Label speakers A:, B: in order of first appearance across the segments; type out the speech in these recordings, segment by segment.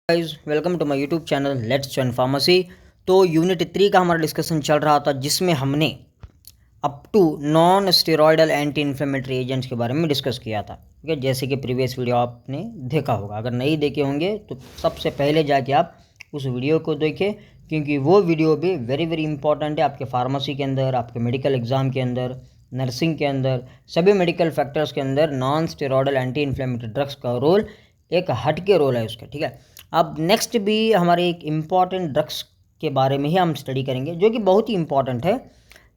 A: Guys welcome to my YouTube channel let's join pharmacy. तो unit 3 का हमारा discussion चल रहा था जिसमें हमने up to non steroidal anti inflammatory agents के बारे में डिस्कस किया था। ठीक है, जैसे कि प्रीवियस वीडियो आपने देखा होगा। अगर नहीं देखे होंगे तो सबसे पहले जाके आप उस वीडियो को देखें, क्योंकि वो वीडियो भी वेरी वेरी इंपॉर्टेंट है आपके फार्मेसी के अंदर, आपके मेडिकल एग्जाम के अंदर, नर्सिंग के अंदर, सभी मेडिकल फैक्टर्स के अंदर non steroidal anti inflammatory drugs का रोल एक हटके रोल है उसका। ठीक है, अब नेक्स्ट भी हमारे एक इम्पॉर्टेंट ड्रग्स के बारे में ही हम स्टडी करेंगे जो कि बहुत ही इंपॉर्टेंट है,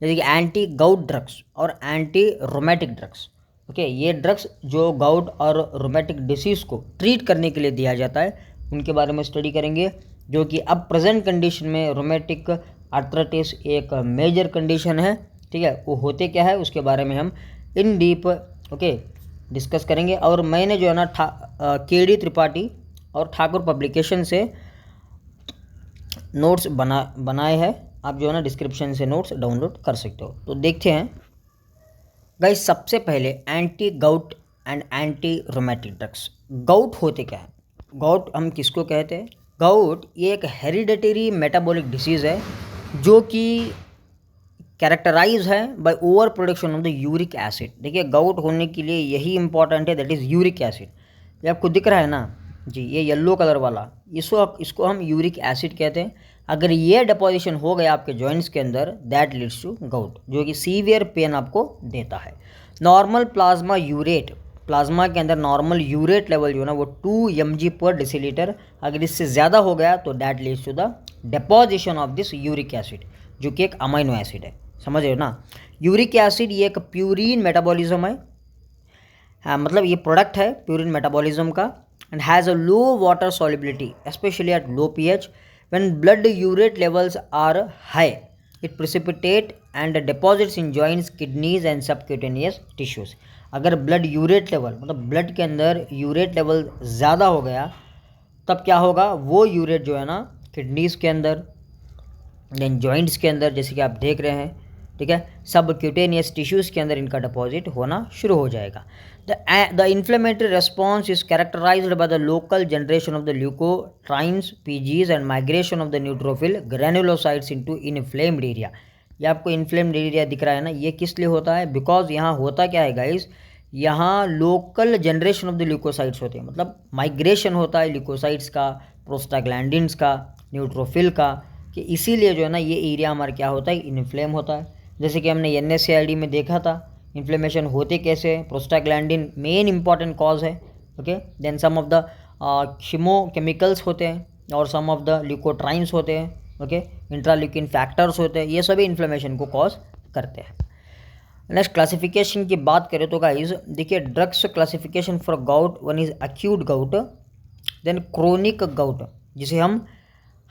A: जैसे कि एंटी गाउट ड्रग्स और एंटी रोमेटिक ड्रग्स। ओके, ये ड्रग्स जो गाउट और रोमेटिक डिसीज़ को ट्रीट करने के लिए दिया जाता है उनके बारे में स्टडी करेंगे, जो कि अब प्रेजेंट कंडीशन में रोमेटिक आर्थराइटिस एक मेजर कंडीशन है। ठीक है, वो होते क्या है उसके बारे में हम इन डीप डिस्कस करेंगे। और मैंने जो है ना केडी त्रिपाठी और ठाकुर पब्लिकेशन से नोट्स बनाए हैं, आप जो है ना डिस्क्रिप्शन से नोट्स डाउनलोड कर सकते हो। तो देखते हैं गाइस, सबसे पहले anti gout and anti rheumatic drugs. Gout होते क्या है? गाउट हम किसको कहते हैं? गाउट ये एक हेरिडेटरी मेटाबॉलिक डिसीज़ है जो कि कैरेक्टराइज है by over production of the uric acid. देखिए, गाउट होने के लिए यही इंपॉर्टेंट है, दैट इज़ यूरिक एसिड। ये आपको दिख रहा है ना जी, ये येलो कलर वाला, इसको हम यूरिक एसिड कहते हैं। अगर ये डिपोजिशन हो गया आपके जॉइंट्स के अंदर, दैट लीड्स टू गाउट, जो कि सीवियर पेन आपको देता है। नॉर्मल प्लाज्मा यूरेट, प्लाज्मा के अंदर नॉर्मल यूरेट लेवल जो है ना वो 2 mg/dL। अगर इससे ज़्यादा हो गया तो that leads to the deposition of this uric acid, जो कि एक अमाइनो एसिड है। समझ रहे हो ना? यूरिक एसिड ये एक प्यूरिन मेटाबॉलिज्म है। हाँ, मतलब ये प्रोडक्ट है प्यूरिन मेटाबॉलिज्म का, and has a low water solubility especially at low pH. When blood urate levels are high, it precipitate and deposits in joints, kidneys and subcutaneous tissues. अगर blood urate level मतलब blood के अंदर urate level ज़्यादा हो गया तब क्या होगा? वो यूरेट जो है ना किडनीज़ के अंदर, देन जॉइंट्स के अंदर, जैसे कि आप देख रहे हैं, ठीक है, सब क्यूटेनियस टिश्यूज़ के अंदर इनका डिपॉजिट होना शुरू हो जाएगा। The inflammatory response is characterized by the local generation of the leukotrienes, PGs and migration of the neutrophil granulocytes into inflamed area। ये आपको इन्फ्लेम्ड एरिया दिख रहा है ना, ये किस लिए होता है? बिकॉज यहाँ होता क्या है गाइस, यहाँ local generation of the leukocytes होते हैं, मतलब माइग्रेशन होता है ल्यूकोसाइट्स का, प्रोस्टाग्लैंडिन्स का, न्यूट्रोफिल का, कि इसीलिए जो है ना ये एरिया हमारा क्या होता है? इन्फ्लेम होता है। जैसे कि हमने NSAID में देखा था इन्फ्लेमेशन होते कैसे। प्रोस्टाग्लैंडिन मेन इंपॉर्टेंट कॉज है। Okay, then some of the chemochemicals होते हैं और सम ऑफ द ल्यूकोट्राइन्स होते हैं। ओके, इंट्राल्यूकिन फैक्टर्स होते हैं, ये सभी इन्फ्लेमेशन को कॉज करते हैं। नेक्स्ट क्लासिफिकेशन की बात करें तो गाइस देखिए, drugs classification for gout, one is acute gout, then chronic gout जिसे हम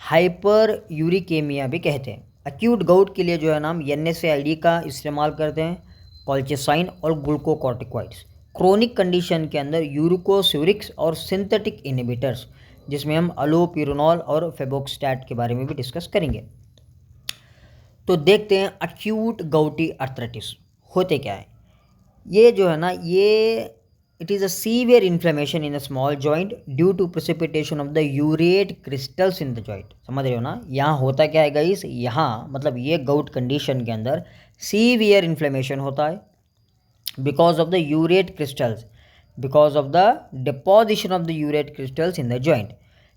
A: हाइपर यूरिकेमिया भी कहते हैं। एक्यूट गाउट के लिए जो है ना हम NSAID का इस्तेमाल करते हैं, कॉल्चिसाइन और ग्लूकोकॉर्टिकॉइड्स। क्रोनिक कंडीशन के अंदर यूरिकोस्यूरिक्स और सिंथेटिक इनहिबिटर्स, जिसमें हम अलोपिरोनॉल और फेबोक्सटैट के बारे में भी डिस्कस करेंगे। तो देखते हैं एक्यूट गाउटी आर्थराइटिस होते क्या है। ये जो है ना ये it is a severe inflammation in a small joint due to precipitation of the urate crystals in the joint. समझ रहे हो ना? यहाँ होता क्या है गाइस, यहाँ मतलब ये गाउट कंडीशन के अंदर सीवियर इन्फ्लेमेशन होता है because of the urate crystals, because of the deposition of the urate crystals in the joint.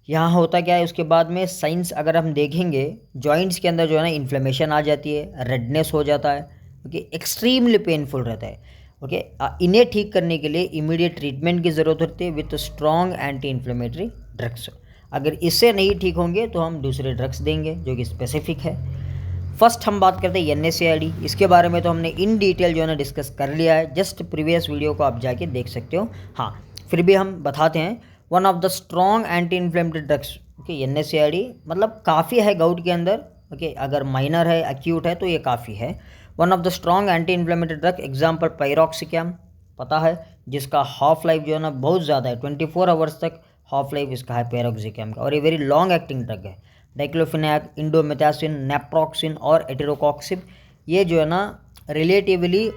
A: यहाँ होता क्या है उसके बाद में साइंस अगर हम देखेंगे, जॉइंट्स के अंदर जो है ना इन्फ्लेमेशन आ जाती है, रेडनेस हो जाता है, ओके, एक्सट्रीमली पेनफुल रहता है। ओके, इन्हें ठीक करने के लिए इमीडिएट ट्रीटमेंट की ज़रूरत होती है with strong anti inflammatory drugs. अगर इससे नहीं ठीक होंगे तो हम दूसरे ड्रग्स देंगे जो कि स्पेसिफिक है। फर्स्ट हम बात करते हैं NSAID। इसके बारे में तो हमने इन डिटेल जो है ना डिस्कस कर लिया है, जस्ट प्रीवियस वीडियो को आप जाके देख सकते हो। हाँ, फिर भी हम बताते हैं, one of the strong anti inflammatory drugs. Okay, NSAID मतलब काफ़ी है गाउट के अंदर। ओके, अगर माइनर है, एक्यूट है तो ये काफ़ी है। One of the strong anti inflammatory drug example piroxicam, पता है, जिसका हाफ लाइफ जो है ना बहुत ज़्यादा है, 24 आवर्स तक हाफ लाइफ इसका है पायरोक्सिकैम का, और ये वेरी लॉन्ग एक्टिंग ड्रग है। डाइक्लोफिनैक, इंडोमेथासिन, नेप्रोक्सिन और एटेरोकॉक्सिब, ये जो है ना रिलेटिवली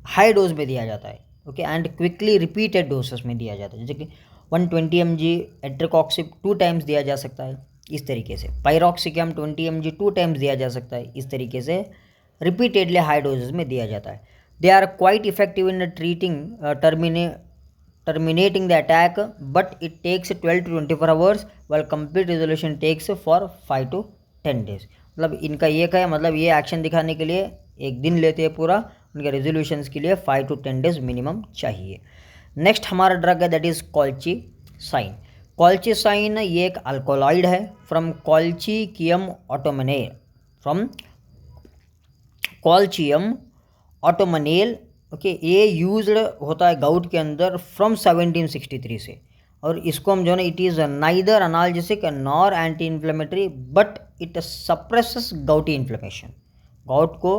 A: हाई डोज में दिया जाता है। Okay, and quickly repeated doses में दिया जाता है। जैसे कि 120 mg एट्रिकॉक्सिब 2 टाइम्स दिया जा सकता है इस तरीके से। पायरोक्सिकम 20 mg 2 टाइम्स दिया जा सकता है इस तरीके से, रिपीटेडली हाई डोजेस में दिया जाता है। They are quite effective in treating terminating the attack, but it takes 12 to 24 hours while complete resolution takes for 5 to 10 days। मतलब इनका ये है, मतलब ये एक्शन दिखाने के लिए एक दिन लेते हैं पूरा, उनके रेजोल्यूशंस के लिए 5 to 10 डेज मिनिमम चाहिए। नेक्स्ट हमारा ड्रग है दैट इज़ कॉल्चिसाइन। कॉल्चिसाइन ये एक अल्कोलॉइड है from Colchicum autumnale, from Colchicum autumnale. Okay, ये यूज्ड होता है गाउट के अंदर फ्रॉम 1763 से, और इसको हम जो है ना, it is neither analgesic nor anti inflammatory but it suppresses gouty inflammation. Gout को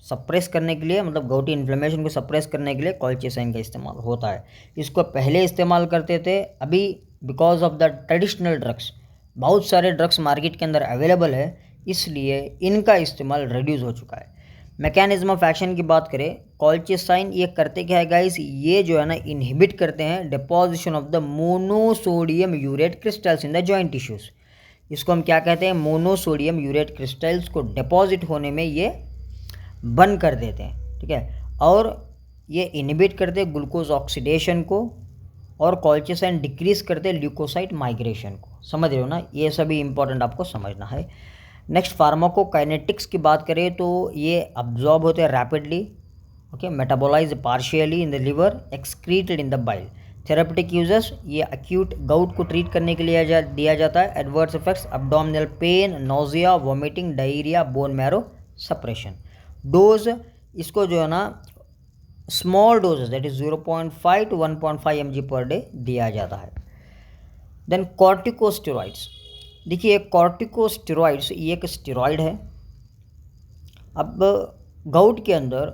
A: सप्रेस करने के लिए, मतलब गाउटी इन्फ्लेमेशन को सप्रेस करने के लिए कॉल्चिसाइन का इस्तेमाल होता है। इसको पहले इस्तेमाल करते थे, अभी because of the traditional drugs, बहुत सारे ड्रग्स मार्केट के अंदर अवेलेबल है, इसलिए इनका इस्तेमाल रिड्यूस हो चुका है। मैकेनिज्म ऑफ एक्शन की बात करें, कॉल्चिसाइन ये करते क्या है गाइस, ये जो है ना इनहिबिट करते हैं deposition of the monosodium urate crystals in the joint tissues. इसको हम क्या कहते हैं, मोनोसोडियम यूरेट क्रिस्टल्स को डिपॉजिट होने में ये बंद कर देते हैं, ठीक है। और ये इनहिबिट करते हैं ग्लूकोज ऑक्सीडेशन को, और कॉल्चिसाइन डिक्रीज करते हैं ल्यूकोसाइट माइग्रेशन को। समझ रहे हो ना, ये सभी इंपॉर्टेंट आपको समझना है। नेक्स्ट फार्माकोकाइनेटिक्स की बात करें तो ये अब्जॉर्ब होते हैं rapidly, okay, metabolize partially in the liver, excreted in the bile. Therapeutic uses, ये एक्यूट गाउट को ट्रीट करने के लिए दिया जाता है। Adverse effects, abdominal pain, nausea, vomiting, diarrhoea, bone marrow suppression. Dose, इसको जो है ना small doses that is 0.5 to 1.5 mg per day दिया जाता है। देन कॉर्टिकोस्टेरॉइड्स, देखिए कॉर्टिकोस्टेरॉइड्स ये एक स्टेरॉइड है। अब गाउट के अंदर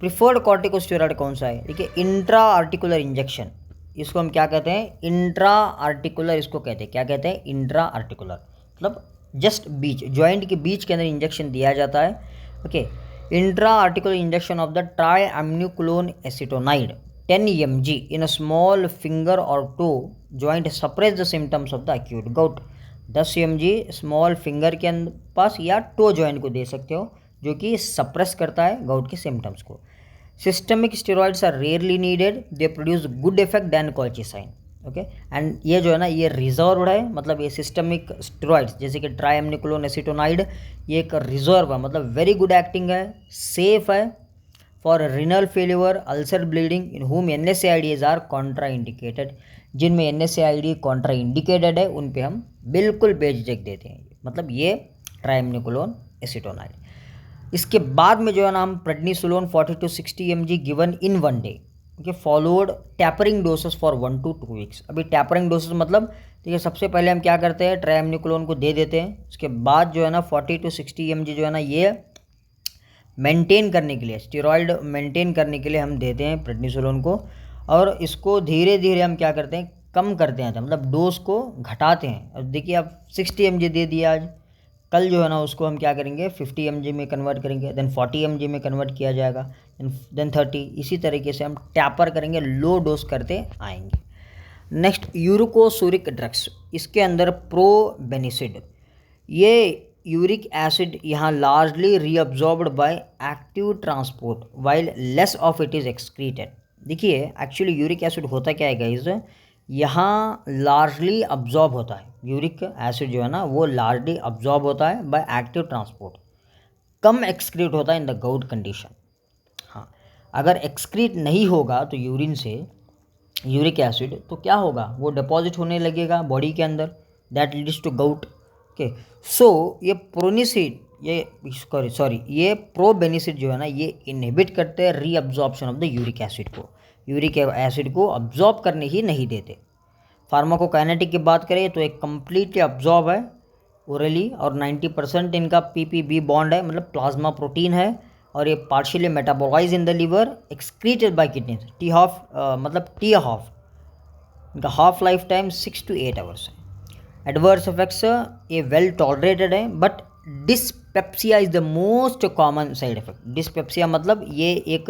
A: प्रिफर्ड कॉर्टिकोस्टेरॉइड कौन सा है, देखिए इंट्रा आर्टिकुलर इंजेक्शन, इसको हम क्या कहते हैं, इंट्रा आर्टिकुलर इसको कहते हैं। क्या कहते हैं, इंट्रा आर्टिकुलर, मतलब जस्ट बीच, जॉइंट के बीच के अंदर इंजेक्शन दिया जाता है। Okay, intra articular injection of the triamcinolone acetonide 10 mg in a small finger और toe joint suppress the symptoms of the acute gout. 10 mg small finger के पास या टो जॉइंट को दे सकते हो, जो कि सप्रेस करता है गाउट के सिम्टम्स को। Systemic steroids are rarely needed, they produce good effect than colchicine. Okay, and ये जो है ना ये रिजर्व्ड है, मतलब ये सिस्टमिक स्टेरॉइड्स जैसे कि ट्राइएमिनोक्लोन एसीटोनाइड ये एक रिजर्व है, मतलब वेरी गुड एक्टिंग है, सेफ है for renal failure, ulcer bleeding in हुम NSAIDs आर कॉन्ट्रा इंडिकेटेड। जिनमें NSAID कॉन्ट्रा इंडिकेटेड है उन पे हम बिल्कुल बेझिझक देते हैं, मतलब ये ट्राइएमिनोक्लोन एसीटोनाइड। इसके बाद में जो है ना हम prednisolone 40 to 60 mg given in 1 day, okay, followed tapering doses for 1 to 2 weeks। अभी टैपरिंग डोसेस मतलब देखिए सबसे पहले हम क्या करते हैं, ट्राइएमिनोक्लोन को दे देते हैं, उसके बाद जो है ना 40 to 60 mg जो है ना ये मेंटेन करने के लिए, स्टेरॉइड मेंटेन करने के लिए हम देते हैं प्रेडनिसोलोन को, और इसको धीरे धीरे हम क्या करते हैं, कम करते हैं, मतलब डोज को घटाते हैं। अब देखिए आप 60 mg दे दिया आज, कल जो है ना उसको हम क्या करेंगे 50 mg में कन्वर्ट करेंगे, देन 40 mg में कन्वर्ट किया जाएगा, देन 30, इसी तरीके से हम टैपर करेंगे, लो डोज करते आएंगे। नेक्स्ट यूरिकोसूरिक ड्रग्स, इसके अंदर प्रोबेनिसिड, ये यूरिक एसिड यहाँ largely reabsorbed by active transport while less of it is excreted. देखिए एक्चुअली यूरिक एसिड होता क्या है गाइस, यहाँ लार्जली अब्जॉर्ब होता है, यूरिक एसिड जो है ना वो लार्जली अब्जॉर्ब होता है बाय एक्टिव ट्रांसपोर्ट, कम एक्सक्रीट होता है इन द गाउट कंडीशन। हाँ, अगर एक्सक्रीट नहीं होगा तो यूरिन से यूरिक एसिड, तो क्या होगा, वो डिपॉजिट होने लगेगा बॉडी के अंदर, that leads to gout. Okay, so ये प्रोनिसिड, ये प्रोबेनिसिड जो है ना ये इनहिबिट करते हैं reabsorption of the uric acid को, यूरिक एसिड को अब्जॉर्ब करने ही नहीं देते। फार्माकोकाइनेटिक की बात करें तो एक कम्प्लीटली अब्जॉर्ब है ओरली, और 90% इनका PPB बॉन्ड है, मतलब प्लाज्मा प्रोटीन है, और ये partially metabolize in the liver, excreted by kidney. T half इनका half life time 6 to 8 hours है। एडवर्स इफेक्ट्स ये वेल टॉलरेटेड है, but dyspepsia is the most common side effect. Dyspepsia मतलब ये एक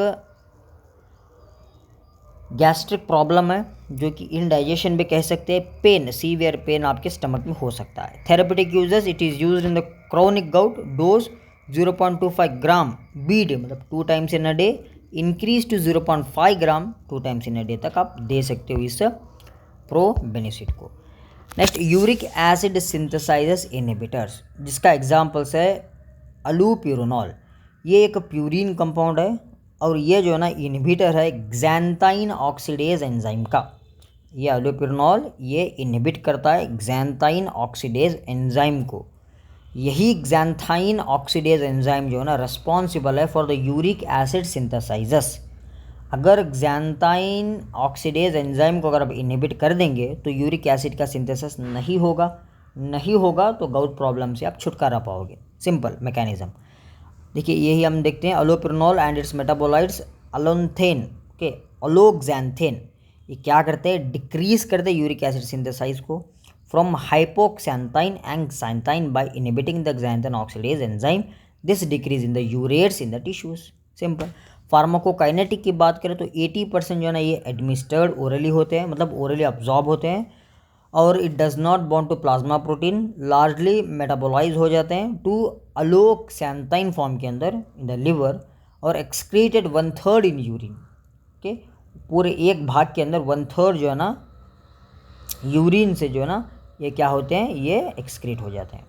A: गैस्ट्रिक प्रॉब्लम है जो कि इनडाइजेशन भी कह सकते हैं, पेन, सीवियर पेन आपके स्टमक में हो सकता है। Therapeutic uses, it is used in the chronic gout, dose 0.25 gram BID मतलब 2 times in a day, increase to 0.5 gram 2 times in a day तक आप दे सकते हो इस प्रोबेनिसिड को। Next, uric acid synthesises inhibitors, जिसका एग्जांपल्स है अलूपिरोनॉल। ये एक प्यूरिन कंपाउंड है और ये जो है ना इनहिबिटर है xanthine ऑक्सीडेज एंजाइम का। ये अलूपिरोनॉल ये इनहिबिट करता है xanthine ऑक्सीडेज एंजाइम को। यही xanthine ऑक्सीडेज एंजाइम जो है ना रिस्पॉन्सिबल है for the uric acid synthesises. अगर xanthine ऑक्सीडेज एंजाइम को अगर आप इनहिबिट कर देंगे तो यूरिक एसिड का सिंथेसिस नहीं होगा तो गाउट प्रॉब्लम से आप छुटकारा पाओगे। सिंपल मैकेनिज्म देखिए, यही हम देखते हैं allopurinol and its metabolites alloxanthine, okay, alloxanthine, ये क्या करते हैं, डिक्रीज करते हैं यूरिक एसिड सिंथेसाइज को from hypoxanthine and xanthine by inhibiting the xanthine oxidase enzyme. This decrease in the urates in the tissues. Simple. Pharmacokinetic की बात करें तो 80% जो है ना ये एडमिनिस्टर्ड ओरली होते हैं, मतलब ओरली अब्जॉर्ब होते हैं, और it does not bond to plasma protein, largely metabolize हो जाते हैं टू अलोक्सैंथाइन फॉर्म के अंदर इन द लिवर और एक्सक्रीटेड 1/3 इन यूरिन। ओके, पूरे एक भाग के अंदर 1/3 जो है ना यूरिन से जो है ना ये क्या होते हैं, ये एक्सक्रीट हो जाते हैं।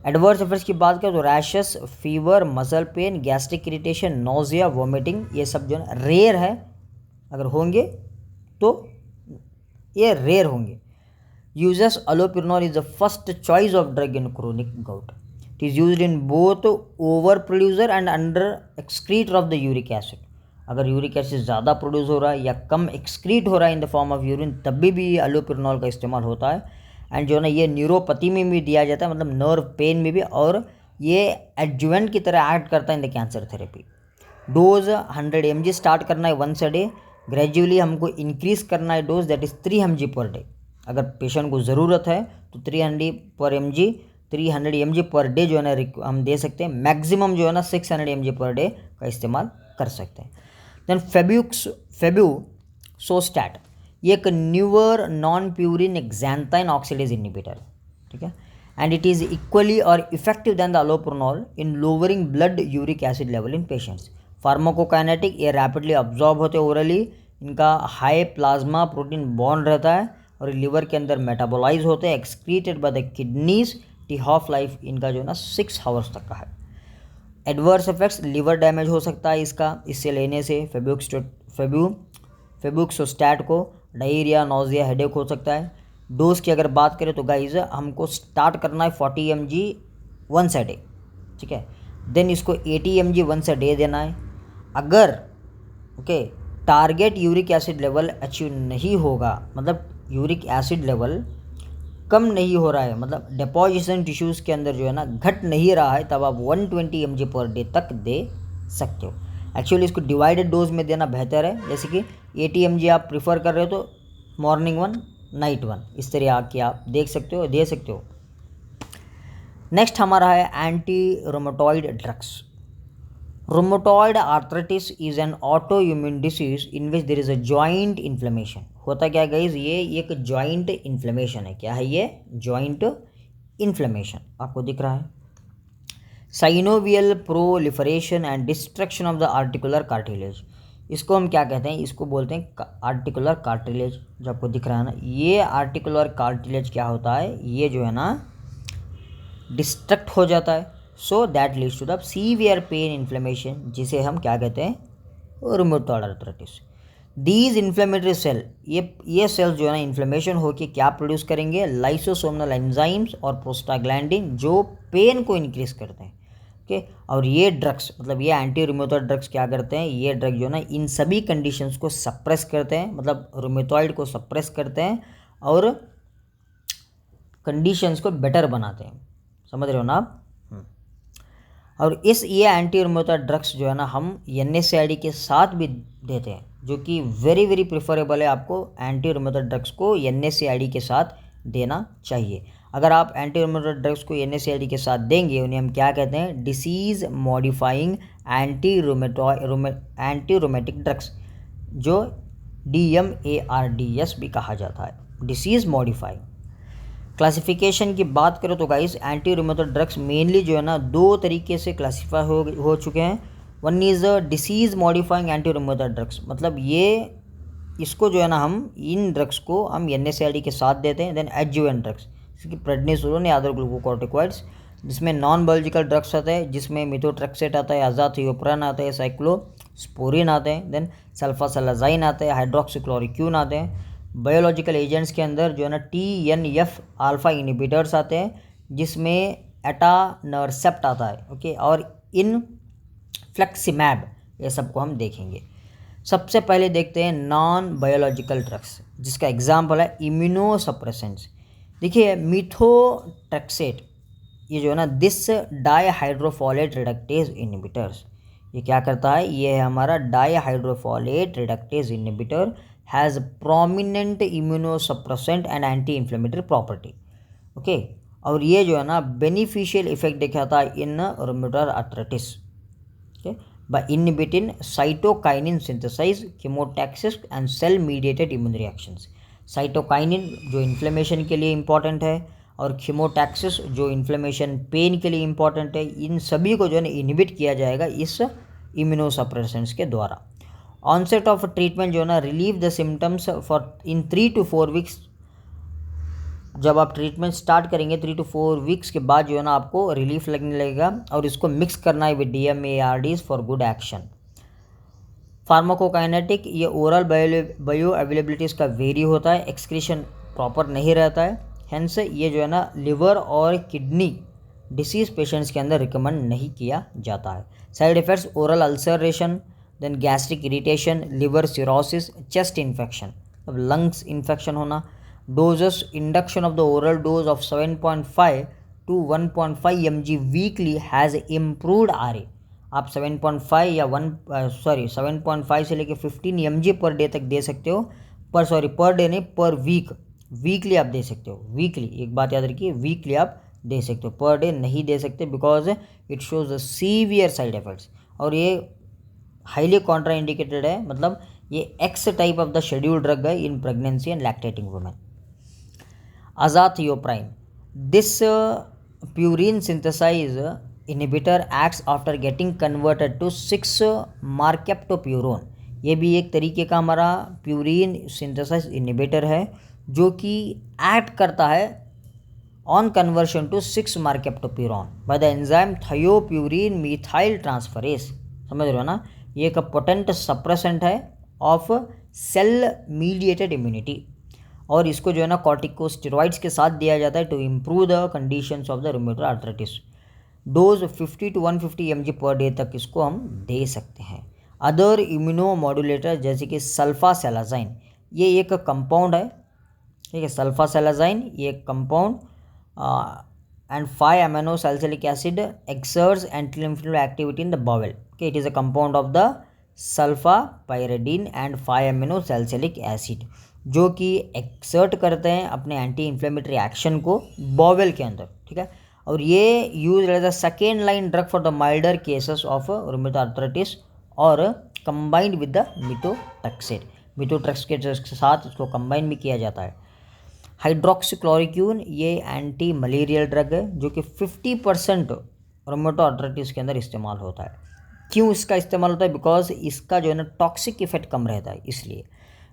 A: एडवर्स इफेक्ट्स की बात करें तो rashes, fever, muscle pain, gastric irritation, nausea, vomiting, ये सब जो है रेयर है, अगर होंगे तो ये रेयर होंगे। Uses allopurinol is the first choice of drug in chronic gout. It is used in both overproducer and under excrete of the uric acid. अगर यूरिक एसिड ज़्यादा प्रोड्यूस हो रहा है या कम एक्सक्रीट हो रहा है in the form of urine, तब भी ये allopurinol का इस्तेमाल होता है। एंड जो है ना ये न्यूरोपैथी में भी दिया जाता है, मतलब नर्व पेन में भी, और ये एडजुवेंट की तरह एक्ट करता है in the cancer therapy. Dose 100 mg start करना है वंस अ डे, ग्रेजुअली हमको इंक्रीज करना है dose, that is 3 mg per day. अगर पेशेंट को ज़रूरत है तो 300 mg पर डे जो है ना हम दे सकते हैं। मैक्सिमम जो है ना 600 mg पर डे का इस्तेमाल कर सकते हैं। देन फेब्यूसोस्टैट, ये एक newer non purine xanthine oxidase inhibitor, ठीक है, एंड इट इज़ इक्वली और effective than the allopurinol in lowering blood uric acid level in patients. Pharmacokinetic, ये रैपिडली अब्जॉर्ब होते ओरली, इनका हाई प्लाज्मा प्रोटीन बॉन्ड रहता है और लिवर के अंदर मेटाबोलाइज होते हैं, excreted by the kidneys. T half life इनका जो है ना 6 आवर्स तक का है। एडवर्स इफेक्ट्स, लिवर डैमेज हो सकता है इसका, इससे लेने से फेब्यूक्सोस्टैट को, डायरिया, नोजिया, हेडेक हो सकता है। डोज की अगर बात करें तो गाइज हमको स्टार्ट करना है 40 mg वंस अ डे, ठीक है, देन इसको 80 mg वंस अ डे देना है। अगर okay target uric acid level achieve नहीं होगा, मतलब यूरिक एसिड लेवल कम नहीं हो रहा है, मतलब डिपॉजिशन टिश्यूज़ के अंदर जो है ना घट नहीं रहा है, तब आप 120 mg पर डे तक दे सकते हो। एक्चुअली इसको डिवाइडेड डोज में देना बेहतर है, जैसे कि 80 mg आप प्रिफर कर रहे हो तो मॉर्निंग 1 नाइट 1, इस तरह आके आप देख सकते हो, दे सकते हो। नेक्स्ट हमारा है anti rheumatoid drugs. Rheumatoid arthritis is an autoimmune disease in which there is a joint inflammation. होता क्या है गाइज, ये एक जॉइंट इन्फ्लेमेशन है। क्या है ये? जॉइंट इन्फ्लेमेशन, आपको दिख रहा है। Synovial proliferation and destruction of the articular cartilage, इसको हम क्या कहते हैं, इसको बोलते हैं आर्टिकुलर कार्टिलेज, जो आपको दिख रहा है ना, ये आर्टिकुलर कार्टिलेज क्या होता है, ये जो है ना डिस्ट्रक्ट हो जाता है, so that leads to the severe pain inflammation, जिसे हम क्या कहते हैं, rheumatoid arthritis. These inflammatory cell, ये सेल्स जो है ना इन्फ्लेमेशन होकर क्या प्रोड्यूस करेंगे, लाइसोसोमल एंजाइम्स और प्रोस्टाग्लैंडिन, जो पेन को इंक्रीज करते हैं। ओके, और ये ड्रग्स, मतलब ये एंटी रूमेटॉइड ड्रग्स क्या करते हैं, ये ड्रग जो है ना इन सभी कंडीशंस को सप्रेस करते हैं, मतलब रूमेटॉइड को सप्रेस करते हैं और कंडीशंस को बेटर बनाते हैं। समझ रहे हो ना आप? और ये एंटी रूमेटॉइड ड्रग्स जो है ना हम NSAID के साथ भी देते हैं, जो कि वेरी वेरी प्रिफरेबल है। आपको एंटी रूमेटॉइड ड्रग्स को NSAID के साथ देना चाहिए। अगर आप एंटी रूमेटॉइड ड्रग्स को NSAID के साथ देंगे, उन्हें हम क्या कहते हैं, disease modifying anti rheumatic drugs, जो DMARDS भी कहा जाता है, डिसीज़ मॉडिफाइंग। क्लासिफिकेशन की बात करें तो guys anti rheumatoid drugs mainly जो है ना दो तरीके से क्लासीफाई हो चुके हैं। One is disease modifying anti rheumatoid drugs, मतलब ये इसको जो है ना हम इन ड्रग्स को हम NSAID के साथ देते हैं। देन एडजुवेंट ड्रग्स जैसे कि प्रेडनिसोलोन या अदर ग्लूकोकॉर्टिकॉइड्स, जिसमें नॉन बायोलॉजिकल ड्रग्स आते हैं, जिसमें मिथोट्रेक्सेट आता है, अज़ाथियोप्रिन आते हैं, साइक्लोस्पोरिन आते हैं, देन सल्फासालाज़ाइन आते हैं, हाइड्रोक्सीक्लोरोक्वीन आते हैं। बायोलॉजिकल एजेंट्स के अंदर जो है ना TNF अल्फा इनिबिटर्स आते हैं, जिसमें एटानरसेप्ट आता है, ओके, और इन फ्लेक्सिमैब, ये सबको हम देखेंगे। सबसे पहले देखते हैं नॉन बायोलॉजिकल ड्रग्स, जिसका एग्जाम्पल है इम्यूनोसप्रेसेंट्स। देखिए मिथोट्रेक्सेट, ये जो है ना दिस डाईहाइड्रोफोलेट रिडक्टेज इनिबिटर्स, ये क्या करता है, ये है हमारा dihydrofolate reductase inhibitor, has prominent immunosuppressant and anti inflammatory property, okay. और ये जो है ना बेनिफिशियल इफेक्ट दिखाता है in rheumatoid arthritis, okay, by inhibiting cytokinin synthesis, chemotaxis and cell mediated immune reactions। Cytokinin जो इन्फ्लेमेशन के लिए इम्पॉर्टेंट है और खीमोटैक्सिस जो इन्फ्लेमेशन पेन के लिए इम्पॉर्टेंट है, इन सभी को जो है ना इनहिबिट किया जाएगा इस इम्यूनोसप्रेसेंट्स के द्वारा। ऑनसेट ऑफ ट्रीटमेंट जो है ना relieve the symptoms for in 3 to 4 weeks. जब आप ट्रीटमेंट स्टार्ट करेंगे 3 to 4 वीक्स के बाद जो है ना आपको रिलीफ लगने लगेगा, और इसको मिक्स करना है with DMARDs for good action. Pharmacokinetic, ये ओरल बायो अवेलेबिलिटीज़ का वेरी होता है, एक्सक्रीशन प्रॉपर नहीं रहता है, हेंस ये जो है ना लिवर और किडनी डिसीज़ पेशेंट्स के अंदर रिकमेंड नहीं किया जाता है। Side effects oral ulceration, then gastric irritation, liver cirrhosis, chest infection, अब लंग्स इन्फेक्शन होना। Doses, induction of the oral dose of 7.5 to 1.5 mg weekly has improved RA। आप 7.5 या 7.5 से लेकर 15 mg पर डे तक दे सकते हो, पर डे नहीं, पर वीकली आप दे सकते हो। वीकली, एक बात याद रखिए, वीकली आप दे सकते हो, पर डे नहीं दे सकते, because it shows severe side effects, और ये हाईली कॉन्ट्रा इंडिकेटेड है, मतलब ये X type of the schedule drug है in pregnancy and lactating women. Azathioprine, this purine synthesize inhibitor acts after getting converted to 6 mercaptopurine. ये भी एक तरीके का हमारा प्यूरिन सिंथेसाइज इनहिबिटर है, जो कि एक्ट करता है on conversion to 6 mercaptopurine by the enzyme thiopurine methyl transferase. समझ रहे हो ना, ये एक पोटेंट सप्रेसेंट है ऑफ सेल मीडिएटेड इम्यूनिटी, और इसको जो है ना कॉर्टिकोस्टेरॉइड्स के साथ दिया जाता है to improve the conditions of the rheumatoid arthritis. Dose 50 to 150 mg per day तक इसको हम दे सकते हैं। अदर इम्यूनोमॉड्यूलेटर जैसे कि सल्फासेलाज़ाइन, ये एक कंपाउंड है, ठीक है, सल्फासेलाज़ाइन ये एक compound and 5 amino salicylic acid exerts anti inflammatory activity in the bowel, okay, it is a compound of the sulfapyridine and 5 amino salicylic acid, जो कि एक्सर्ट करते हैं अपने एंटी इन्फ्लेमेटरी एक्शन को बॉवेल के अंदर, ठीक है। और ये use as a second line drug for the milder cases of rheumatoid arthritis, और कंबाइंड विद द मिथोट्रेक्सेट के साथ इसको कंबाइन भी किया जाता है। हाइड्रोक्सीक्लोरोक्वीन, ये एंटी मलेरियल ड्रग है, जो कि 50% रूमेटॉइड आर्थराइटिस के अंदर इस्तेमाल होता है। क्यों इसका इस्तेमाल होता है, बिकॉज इसका जो है ना टॉक्सिक इफेक्ट कम रहता है, इसलिए।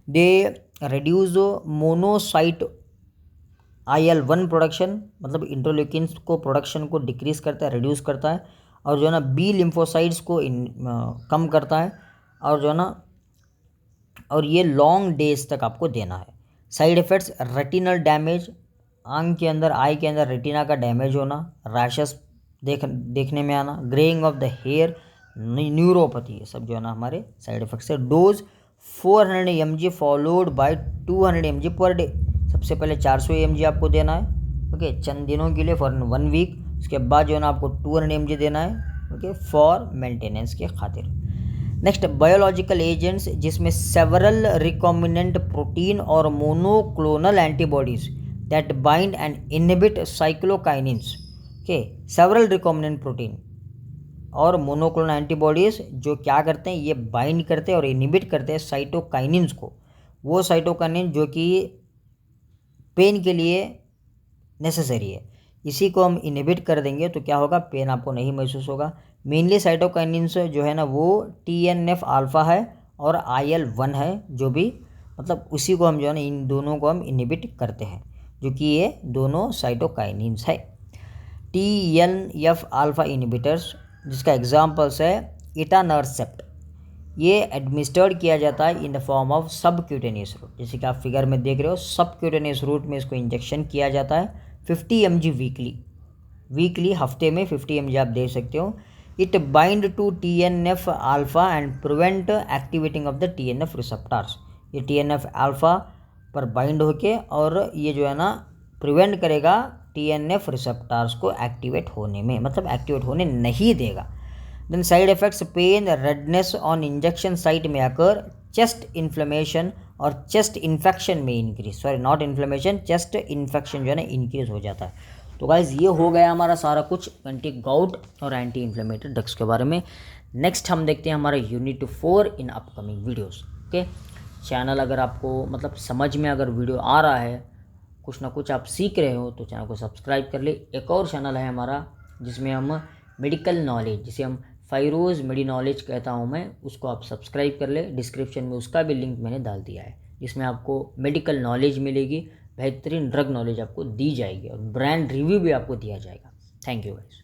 A: They reduce monocyte IL-1 production, मतलब इंटरल्यूकिन्स को प्रोडक्शन को डिक्रीज करता है, रिड्यूस करता है, और जो है ना बी लिम्फोसाइट्स को कम करता है, और जो है ना, और ये लॉन्ग डेज तक आपको देना है। साइड इफ़ेक्ट्स रेटिनल डैमेज, आंख के अंदर, आई के अंदर रेटिना का डैमेज होना, रैशेस देखने में आना, greying of the hair, neuropathy, ये सब जो है ना हमारे साइड इफ़ेक्ट्स है। Dose 400 mg followed by 200 mg per day. सबसे पहले 400 mg आपको देना है, ओके, चंद दिनों के लिए, फॉर 1 वीक। उसके बाद जो है ना आपको 200 mg देना है, ओके, फॉर मेंटेनेंस के खातिर। नेक्स्ट, बायोलॉजिकल एजेंट्स, जिसमें सेवरल रिकॉम्बिनेंट प्रोटीन और monoclonal antibodies that bind and inhibit cytokines, okay, several recombinant protein और मोनोक्लोनल एंटीबॉडीज़ जो क्या करते हैं, ये बाइंड करते हैं और इनहिबिट करते हैं साइटोकाइनिन्स को, वो साइटोकाइनिन जो कि पेन के लिए नेसेसरी है, इसी को हम इनहिबिट कर देंगे तो क्या होगा, पेन आपको नहीं महसूस होगा। मेनली साइटोकाइनिन्स जो है ना वो TNF अल्फ़ा है और IL-1 है, जो भी मतलब उसी को हम जो है ना इन दोनों को हम इनहिबिट करते हैं, जो कि ये दोनों साइटोकाइनिन्स है। TNF अल्फ़ा इनहिबिटर्स जिसका एग्जाम्पल्स है इटानरसेप्ट, ये एडमिनिस्टर्ड किया जाता है in the form of subcutaneous route, जैसे कि आप फिगर में देख रहे हो सबक्यूटेनियस रूट में इसको इंजेक्शन किया जाता है 50 mg वीकली हफ्ते में 50 mg आप दे सकते हो। It bind to TNF alpha and prevent activating of the TNF receptors, ये TNF अल्फ़ा पर बाइंड होके और ये जो है ना प्रिवेंट करेगा TNF रिसेप्टर्स को एक्टिवेट होने में, मतलब एक्टिवेट होने नहीं देगा। Then side effects, pain, redness on injection site में अकर, चेस्ट इन्फ्लेमेशन और चेस्ट इन्फेक्शन में increase, sorry not inflammation, chest infection जो है ना इंक्रीज हो जाता है। तो गाइज ये हो गया हमारा सारा कुछ एंटी गाउट और एंटी इन्फ्लेमेटरी ड्रग्स के बारे में। नेक्स्ट हम देखते हैं हमारा unit 4 in upcoming videos. Okay, channel अगर आपको मतलब समझ में अगर वीडियो आ रहा है, कुछ ना कुछ आप सीख रहे हो, तो चैनल को सब्सक्राइब कर ले। एक और चैनल है हमारा जिसमें हम मेडिकल नॉलेज, जिसे हम फ़ायरोज़ मेडी नॉलेज कहता हूँ मैं, उसको आप सब्सक्राइब कर ले। डिस्क्रिप्शन में उसका भी लिंक मैंने डाल दिया है, जिसमें आपको मेडिकल नॉलेज मिलेगी, बेहतरीन ड्रग नॉलेज आपको दी जाएगी और ब्रांड रिव्यू भी आपको दिया जाएगा। Thank you guys.